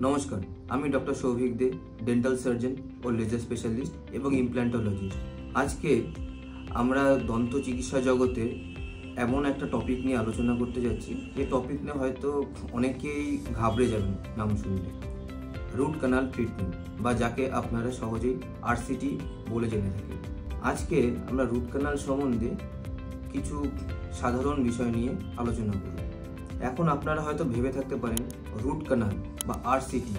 নমস্কার, আমি ডক্টর সৌভিক দে, dental surgeon ও laser specialist এবং ইমপ্ল্যান্টোলজিস্ট। আজকে আমরা দন্ত চিকিৎসা জগতে এমন একটা টপিক নিয়ে আলোচনা করতে যাচ্ছি, যে টপিক নিয়ে হয়তো অনেকেই ঘাবড়ে যাবেন নাম শুনলে। রুট কানাল ট্রিটমেন্ট, বা যাকে আপনারা সহজেই আরসিটি বলে জেনে থাকেন। আজকে আমরা রুট কানাল সম্বন্ধে কিছু সাধারণ বিষয় নিয়ে আলোচনা করব। এখন আপনারা হয়তো ভেবে থাকতে পারেন রুট কানাল বা আরসিটি।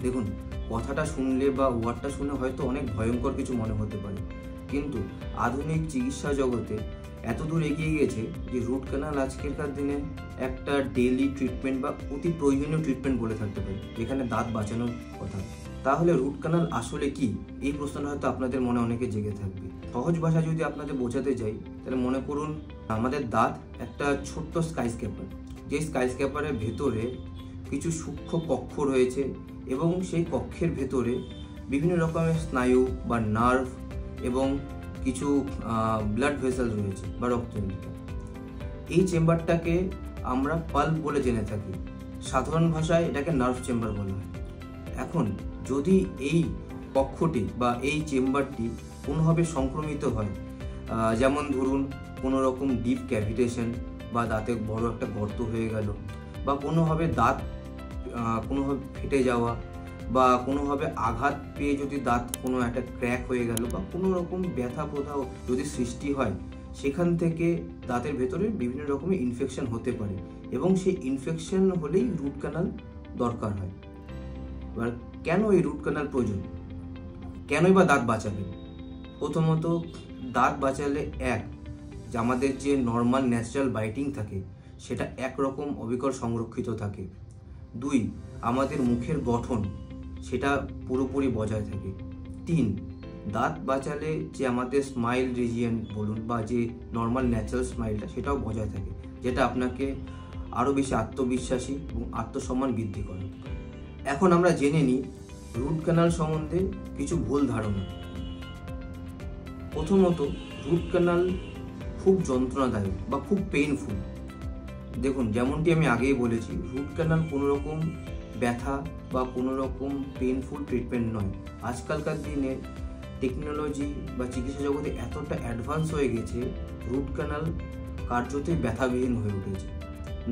দেখুন, কথাটা শুনলে বা ওয়ার্ডটা শুনে হয়তো অনেক ভয়ঙ্কর কিছু মনে হতে পারে, কিন্তু আধুনিক চিকিৎসা জগতে এত দূর এগিয়ে গেছে যে রুট কানাল আজকেরকার দিনে একটা ডেইলি ট্রিটমেন্ট বা অতি প্রয়োজনীয় ট্রিটমেন্ট বলে থাকতে পারে, যেখানে দাঁত বাঁচানোর কথা। তাহলে রুট কানাল আসলে কি, এই প্রশ্নটা হয়তো আপনাদের মনে অনেকে জেগে থাকবে। সহজ ভাষা যদি আপনাদের বোঝাতে যাই, তাহলে মনে করুন আমাদের দাঁত একটা ছোট্ট স্কাইস্ক্র্যাপার, যে স্কাইস্ক্র্যাপারের ভেতরে কিছু সূক্ষ্ম কক্ষ রয়েছে এবং সেই কক্ষের ভেতরে বিভিন্ন রকমের স্নায়ু বা নার্ভ এবং কিছু ব্লাড ভেসেল রয়েছে বা রক্তনালিকা। এই চেম্বারটাকে আমরা পাল্প বলে জেনে থাকি, সাধারণ ভাষায় এটাকে নার্ভ চেম্বার বলা হয়। এখন যদি এই কক্ষটি বা এই চেম্বারটি কোনোভাবে সংক্রমিত হয়, যেমন ধরুন কোনো রকম ডিপ ক্যাভিটেশন বা দাঁতে বড় একটা গর্ত হয়ে গেল, বা কোনোভাবে দাঁত কোনোভাবে ফেটে যাওয়া, বা কোনোভাবে আঘাত পেয়ে যদি দাঁত কোনো একটা ক্র্যাক হয়ে গেল, বা কোনো রকম ব্যথা কোথাও যদি সৃষ্টি হয়, সেখান থেকে দাঁতের ভেতরে বিভিন্ন রকমের ইনফেকশন হতে পারে, এবং সেই ইনফেকশন হলেই রুট কানাল দরকার হয়। এবার কেন এই রুট কানাল প্রয়োজন, কেনই বা দাঁত বাঁচাবেন? প্রথমত, দাঁত বাঁচালে যে আমাদের যে নর্মাল ন্যাচারাল বাইটিং থাকে সেটা একরকম অবিকল সংরক্ষিত থাকে। 2, আমাদের মুখের গঠন সেটা পুরোপুরি বজায় থাকে। 3, দাঁত বাঁচালে যে আমাদের স্মাইল রিজিয়ন বলুন বা যে নর্মাল ন্যাচারাল স্মাইলটা সেটাও বজায় থাকে, যেটা আপনাকে আরও বেশি আত্মবিশ্বাসী এবং আত্মসম্মান বৃদ্ধি করে। এখন আমরা জেনে নিই রুট কানাল সম্বন্ধে কিছু ভুল ধারণা। প্রথমত, রুট কানাল খুব যন্ত্রণাদায়ক বা খুব পেইনফুল। দেখুন, যেমনটি আমি আগেই বলেছি, রুট কানাল কোনো রকম ব্যথা বা কোনো রকম পেইনফুল ট্রিটমেন্ট নয়। আজকালকার দিনে টেকনোলজি বা চিকিৎসা জগতে এতটা অ্যাডভান্স হয়ে গেছে, রুট কানাল কার্যতই ব্যথাবিহীন হয়ে উঠেছে।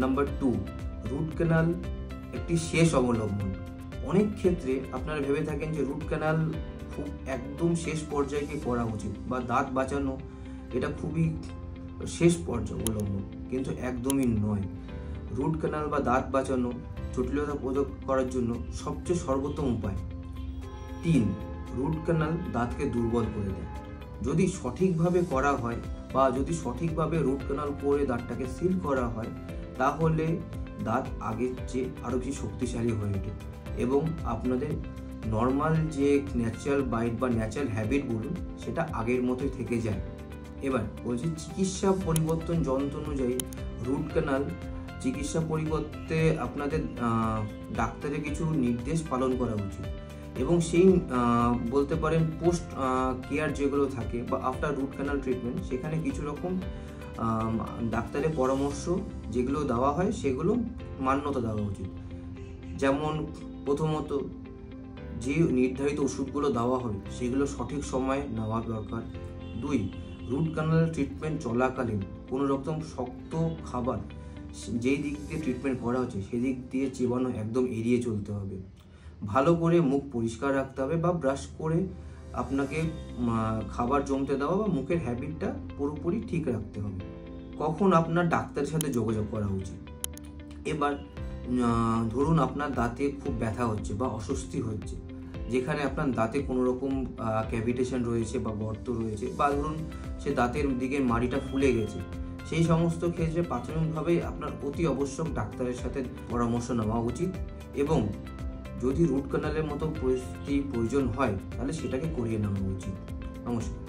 নাম্বার 2, রুট কানাল একটি শেষ অবলম্বন। অনেক ক্ষেত্রে আপনারা ভেবে থাকেন যে রুট কানাল খুব একদম শেষ পর্যায়ে করা উচিত, বা দাঁত বাঁচানো এটা খুবই শেষ পর্যায়ে অবলম্বন, কিন্তু একদমই নয়। রুট কানাল বা দাঁত বাঁচানো জটিলতা প্রয়োগ করার জন্য সবচেয়ে সর্বোত্তম উপায়। 3, রুট কানাল দাঁতকে দুর্বল করে দেয়। যদি সঠিকভাবে করা হয় বা যদি সঠিকভাবে রুট কানাল করে দাঁতটাকে সিল করা হয়, তাহলে দাঁত আগের চেয়ে আরও বেশি শক্তিশালী হয়ে ওঠে এবং আপনাদের নর্মাল যে ন্যাচারাল বাইট বা ন্যাচারাল হ্যাবিট বলুন, সেটা আগের মতোই থেকে যায়। এবার বলছি, চিকিৎসা পরিবর্তন যন্ত্র অনুযায়ী রুট কানাল চিকিৎসা পরিবর্তে আপনাদের ডাক্তারের কিছু নির্দেশ পালন করা উচিত, এবং সেই বলতে পারেন পোস্ট কেয়ার যেগুলো থাকে বা আফটার রুট কানাল ট্রিটমেন্ট, সেখানে কিছু রকম ডাক্তারের পরামর্শ যেগুলো দেওয়া হয় সেগুলো মান্যতা দেওয়া উচিত। যেমন প্রথমত, যে নির্ধারিত ওষুধগুলো দেওয়া হয় সেগুলো সঠিক সময়ে নেওয়া দরকার। 2, রুট কানাল ট্রিটমেন্ট চলাকালীন কোনো রকম শক্ত খাবার যেই দিক দিয়ে ট্রিটমেন্ট করা হচ্ছে সেদিক দিয়ে চিবানো একদম এড়িয়ে চলতে হবে। ভালো করে মুখ পরিষ্কার রাখতে হবে বা ব্রাশ করে আপনাকে খাবার জমতে দেওয়া বা মুখের হ্যাবিটটা পুরোপুরি ঠিক রাখতে হবে। কখন আপনার ডাক্তারের সাথে যোগাযোগ করা উচিত? এবার ধরুন আপনার দাঁতে খুব ব্যথা হচ্ছে বা অস্বস্তি হচ্ছে, যেখানে আপনার দাঁতে কোনো রকম ক্যাভিটেশন রয়েছে বা গর্ত রয়েছে, বা ধরুন সে দাঁতের দিকে মাড়িটা ফুলে গেছে, সেই সমস্ত ক্ষেত্রে প্রাথমিকভাবে আপনার অতি আবশ্যক ডাক্তারের সাথে পরামর্শ নেওয়া উচিত, এবং যদি রুট কানালের মতো পরিস্থিতি প্রয়োজন হয় তাহলে সেটাকে করিয়ে নেওয়া উচিত। নমস্কার।